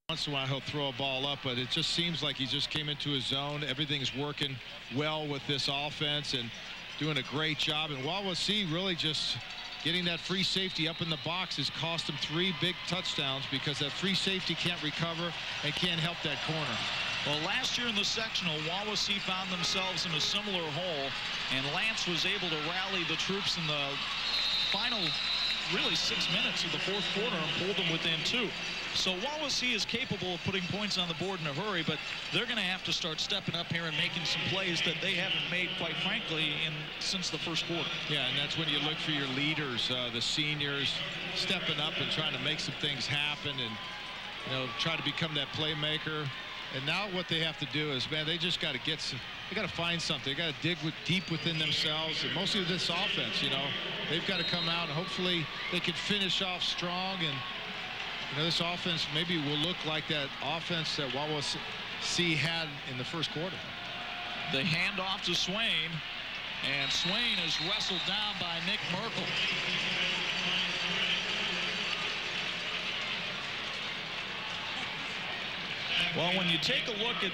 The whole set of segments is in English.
Once in a while he'll throw a ball up, but it just seems like he just came into his zone. Everything's working well with this offense and doing a great job. And Wawasee really just getting that free safety up in the box has cost him 3 big touchdowns because that free safety can't recover and can't help that corner. Well, last year in the sectional, Wawasee found themselves in a similar hole, and Lance was able to rally the troops in the final, really 6 minutes of the fourth quarter and pulled them within 2. So Wawasee is capable of putting points on the board in a hurry, but they're going to have to start stepping up here and making some plays that they haven't made, quite frankly, since the first quarter. Yeah, and that's when you look for your leaders, the seniors, stepping up and trying to make some things happen and, try to become that playmaker. And now what they have to do is, man, they just got to they got to find something. They got to dig deep within themselves, and mostly this offense, they've got to come out and hopefully they can finish off strong. And this offense maybe will look like that offense that Wawasee had in the first quarter. The handoff to Swain, and Swain is wrestled down by Nick Merkel. Well, when you take a look at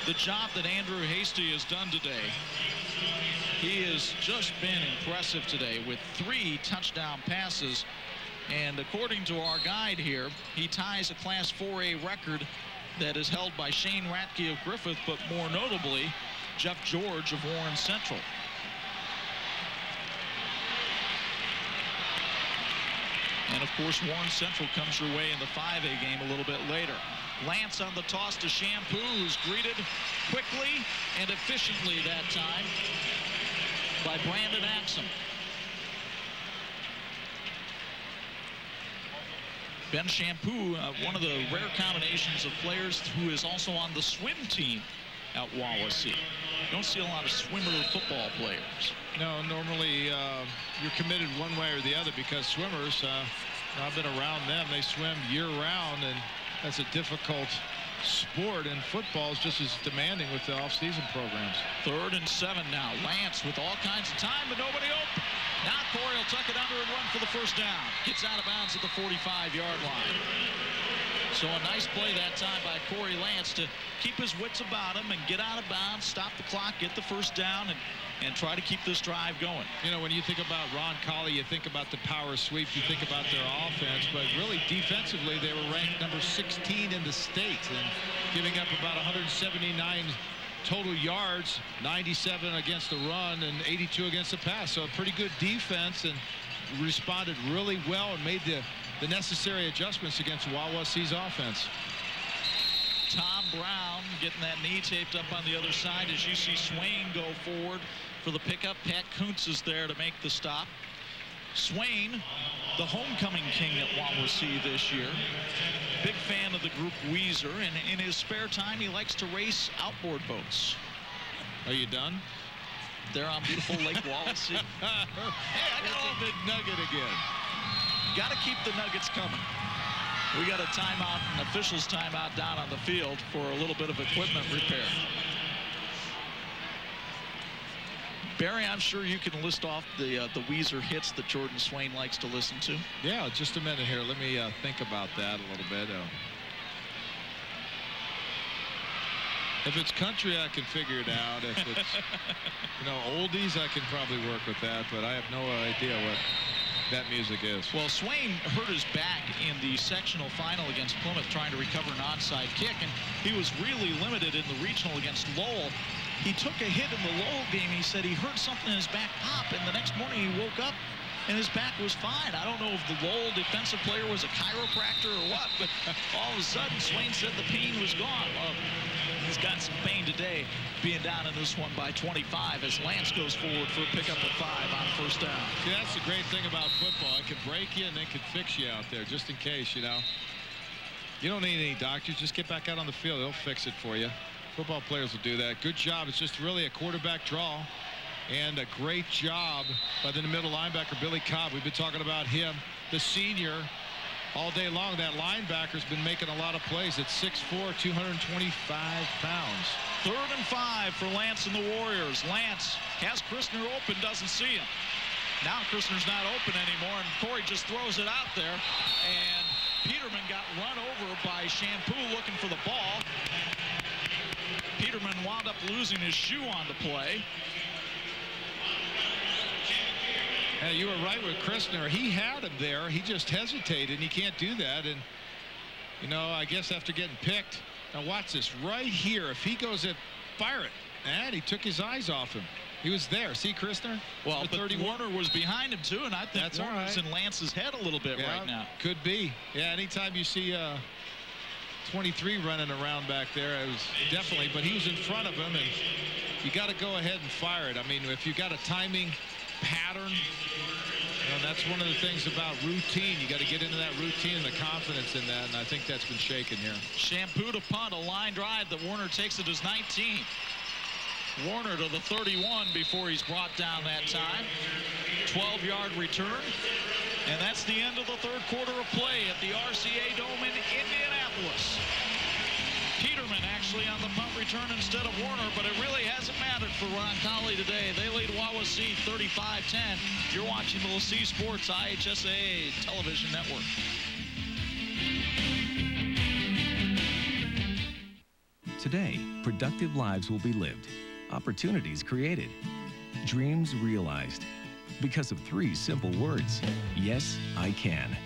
the job that Andrew Hasty has done today, he has just been impressive today with 3 touchdown passes. And according to our guide here, he ties a Class 4A record that is held by Shane Ratke of Griffith, but more notably, Jeff George of Warren Central. And of course, Warren Central comes your way in the 5A game a little bit later. Lance on the toss to Shampoo, who's greeted quickly and efficiently that time by Brandon Axum. Ben Shampoo, one of the rare combinations of players who is also on the swim team at Wawasee. You don't see a lot of swimmer football players. No, normally you're committed one way or the other because swimmers, I've been around them, they swim year-round, and that's a difficult sport, and football is just as demanding with the off-season programs. 3rd and 7 now. Lance with all kinds of time, but nobody open. Now Corey will tuck it under and run for the first down. Gets out of bounds at the 45-yard line. So a nice play that time by Corey Lance to keep his wits about him and get out of bounds, stop the clock, get the first down, and try to keep this drive going. When you think about Roncalli, you think about the power sweep, you think about their offense, but really defensively they were ranked number 16 in the state and giving up about 179 total yards, 97 against the run and 82 against the pass. So a pretty good defense, and responded really well and made the necessary adjustments against Wawasee's offense. Tom Brown getting that knee taped up on the other side as you see Swain go forward for the pickup. Pat Kuntz is there to make the stop. Swain, the homecoming king at Wawasee this year. Big fan of the group Weezer, and in his spare time he likes to race outboard boats. Are you done? They're on beautiful Lake Wawasee. Hey, I got a big nugget again. Got to keep the nuggets coming. We got a timeout, an official's timeout down on the field for a little bit of equipment repair. Barry, I'm sure you can list off the Weezer hits that Jordan Swain likes to listen to. Yeah, just a minute here. Let me think about that a little bit. If it's country, I can figure it out. If it's, oldies, I can probably work with that, but I have no idea what that music is. Well, Swain hurt his back in the sectional final against Plymouth trying to recover an onside kick, and he was really limited in the regional against Lowell. He took a hit in the Lowell game. He said he heard something in his back pop, and the next morning he woke up and his back was fine. I don't know if the Lowell defensive player was a chiropractor or what, but all of a sudden Swain said the pain was gone. Well, he's got some pain today, being down in this one by 25 as Lance goes forward for a pickup of 5 on first down. See, that's the great thing about football. It can break you and it can fix you out there, just in case, You don't need any doctors. Just get back out on the field. They'll fix it for you. Football players will do that. Good job. It's just really a quarterback draw. And a great job by the middle linebacker, Billy Cobb. We've been talking about him, the senior, all day long. That linebacker's been making a lot of plays at 6'4", 225 pounds. 3rd and 5 for Lance and the Warriors. Lance has Christner open, doesn't see him. Now Christner's not open anymore, and Corey just throws it out there. And Peterman got run over by Shampoo looking for the ball. Peterman wound up losing his shoe on the play. Yeah, you were right with Christner. He had him there. He just hesitated, and he can't do that. And, you know, I guess after getting picked, now watch this right here. If he goes at fire it, and he took his eyes off him. He was there. See Christner? Well, but Warner was behind him, too, and I think that's Warner's in Lance's head a little bit right now. Could be. Yeah, anytime you see 23 running around back there, it was definitely, but he was in front of him, and you got to go ahead and fire it. I mean, if you got a timing pattern, you know, that's one of the things about routine. You got to get into that routine and the confidence in that, and I think that's been shaken here. Shampoo to punt, a line drive that Warner takes at his 19th. Warner to the 31 before he's brought down that time. 12-yard return. And that's the end of the third quarter of play at the RCA Dome in Indianapolis. Peterman actually on the punt return instead of Warner, but it really hasn't mattered for Roncalli today. They lead Wawasee 35-10. You're watching the LaCie Sports IHSA television network. Today, productive lives will be lived, opportunities created, dreams realized. Because of 3 simple words: yes, I can.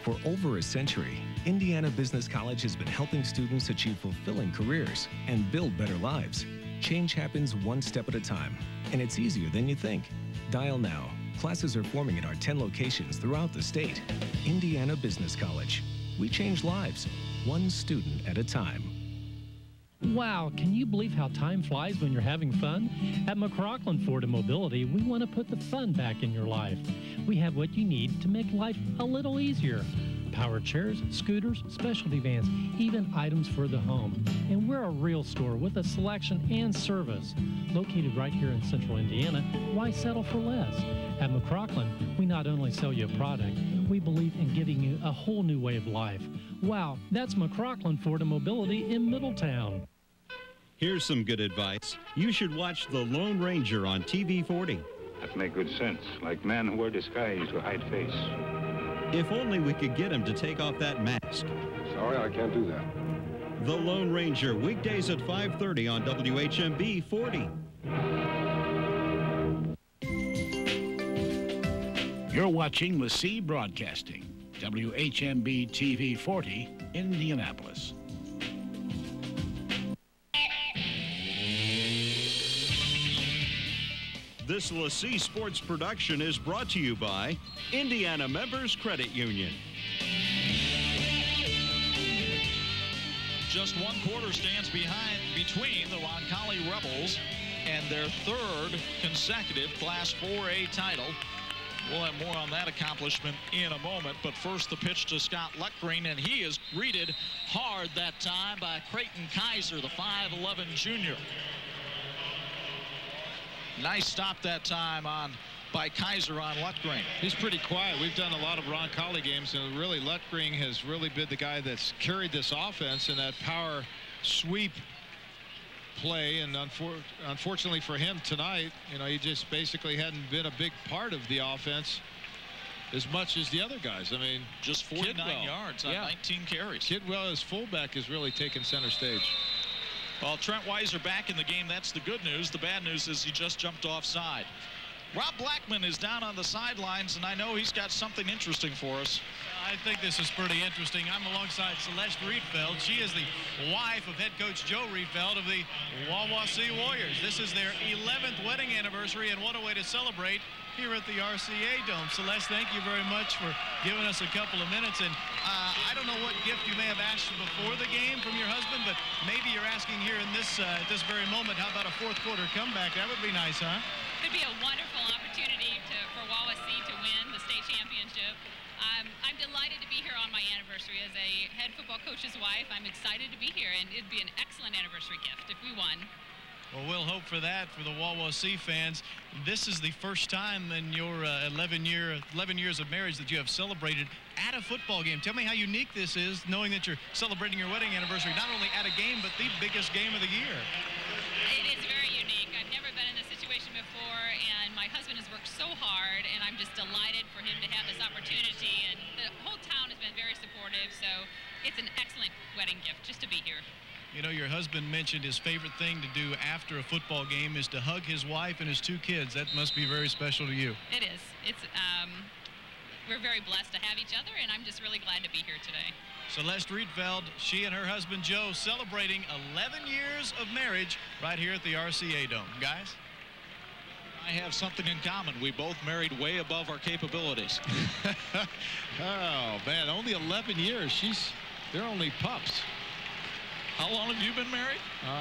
For over a century, Indiana Business College has been helping students achieve fulfilling careers and build better lives. Change happens one step at a time, and it's easier than you think. Dial now. Classes are forming at our 10 locations throughout the state. Indiana Business College. We change lives, one student at a time. Wow, can you believe how time flies when you're having fun? At McCrocklin Ford and Mobility, we want to put the fun back in your life. We have what you need to make life a little easier. Power chairs, scooters, specialty vans, even items for the home. And we're a real store with a selection and service. Located right here in central Indiana, why settle for less? At McCrocklin, we not only sell you a product, we believe in giving you a whole new way of life. Wow, that's McCrocklin Ford and Mobility in Middletown. Here's some good advice. You should watch The Lone Ranger on TV 40. That make good sense, like men who wear disguise to hide face. If only we could get him to take off that mask. Sorry, I can't do that. The Lone Ranger, weekdays at 5:30 on WHMB 40. You're watching LaCie Broadcasting, WHMB TV 40, Indianapolis. This LaCie Sports production is brought to you by Indiana Members Credit Union. Just one quarter stands between the Roncalli Rebels and their 3rd consecutive Class 4A title. We'll have more on that accomplishment in a moment, but first the pitch to Scott Luckgreen, and he is greeted hard that time by Creighton Kaiser, the 5'11 junior. Nice stop that time by Kaiser on Luckgreen. He's pretty quiet. We've done a lot of Roncalli games, and really Luckgreen has really been the guy that's carried this offense in that power sweep play. And unfortunately for him tonight, you know, he just basically hadn't been a big part of the offense as much as the other guys. I mean, just 49 yards on 19 carries. Kidwell as fullback has really taken center stage. Well, Trent Weiser back in the game. That's the good news. The bad news is he just jumped offside. Rob Blackman is down on the sidelines, and I know he's got something interesting for us. I think this is pretty interesting. I'm alongside Celeste Riedfeld. She is the wife of head coach Joe Riedfeld of the Wawasee Warriors. This is their 11th wedding anniversary, and what a way to celebrate here at the RCA Dome. Celeste, thank you very much for giving us a couple of minutes. And I don't know what gift you may have asked before the game from your husband, but maybe you're asking here in this at this very moment, how about a 4th quarter comeback? That would be nice, huh? It would be a wonderful opportunity for Wawasee to win the state championship. I'm delighted to be here on my anniversary as a head football coach's wife. I'm excited to be here, and it'd be an excellent anniversary gift if we won. Well, we'll hope for that for the Wawasee fans. This is the first time in your 11 years of marriage that you have celebrated at a football game. Tell me how unique this is, knowing that you're celebrating your wedding anniversary not only at a game, but the biggest game of the year. It is very unique. I've never been in this situation before, and my husband has worked so hard, and I'm just delighted for him to have this opportunity. And the whole town has been very supportive, so it's an excellent wedding gift just to be here. You know, your husband mentioned his favorite thing to do after a football game is to hug his wife and his 2 kids. That must be very special to you. It is. It's we're very blessed to have each other, and I'm just really glad to be here today. Celeste Rietfeld, she and her husband Joe celebrating 11 years of marriage right here at the RCA Dome. Guys? I have something in common. We both married way above our capabilities. Oh, man, only 11 years. They're only pups. How long have you been married?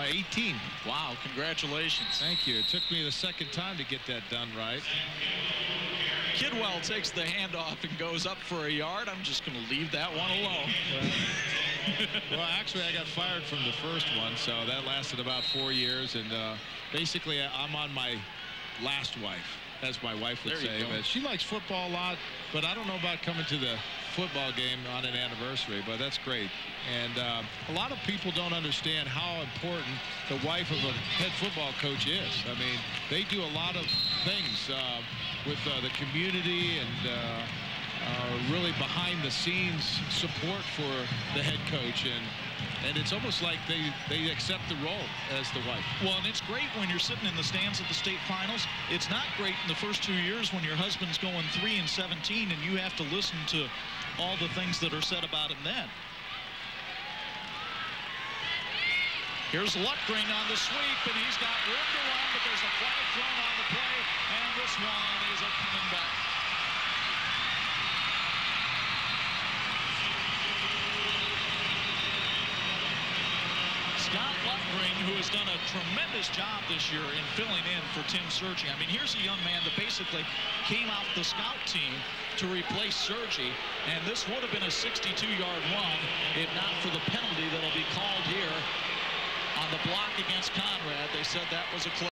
18. Wow, congratulations. Thank you. It took me the second time to get that done right. Kidwell takes the handoff and goes up for a yard. I'm just going to leave that one alone. Well, actually, I got fired from the first one, so that lasted about 4 years. And basically, I'm on my last wife, as my wife would say. But she likes football a lot, but I don't know about coming to the football game on an anniversary, but that's great. And a lot of people don't understand how important the wife of a head football coach is. I mean, they do a lot of things with the community and really behind the scenes support for the head coach, and it's almost like they accept the role as the wife. Well, and it's great when you're sitting in the stands at the state finals. It's not great in the first 2 years when your husband's going 3-17 and you have to listen to all the things that are said about him then. Here's Luckring on the sweep, and he's got room to run, but there's a flag thrown on the play, and this one is a coming back. Scott Luckring, who has done a tremendous job this year in filling in for Tim Sergi. I mean, here's a young man that basically came off the scout team to replace Sergi, and this would have been a 62-yard run if not for the penalty that'll be called here on the block against Conrad. They said that was a close